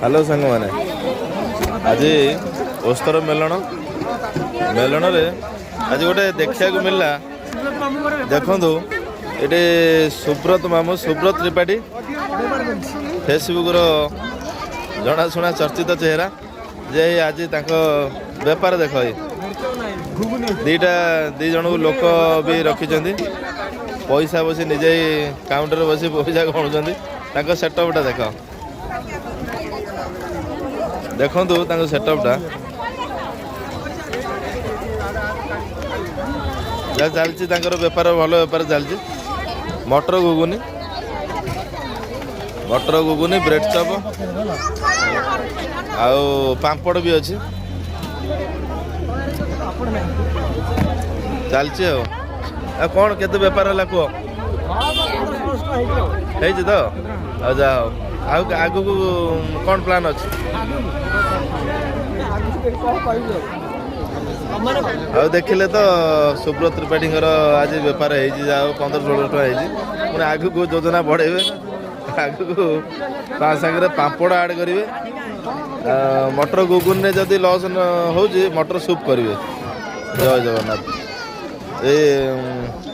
hello सांग मैंने आज ओस्तर मेलन मेलन रे आज गोटे देखा मिलला देखु ये सुब्रत मामू सुब्रत त्रिपाठी फेसबुक जनाशुना चर्चित चेहरा जे आज बेपार देख दी जन लोक भी रखिंट पैसा बसी निजे काउंटर बसी पैसा गणुंट सेटअपटा देख देखु सेटअपटा चलती बेपार भल बेपार चलती मटर घुगुनी ब्रेड चप आउ पापड़ भी अच्छी चलती कौन केते बेपार है कह तो जा आगु कौन प्लान अच्छे आ देखिले तो सुब्रत त्रिपाठी आज बेपार हो 15-16 टका आगु योजना बढ़ेबे आगु सागर पापड़ आड करेंगे मटर गुगुन ने जदि लॉस हो मटर सूप करेंगे जय जगन्नाथ ए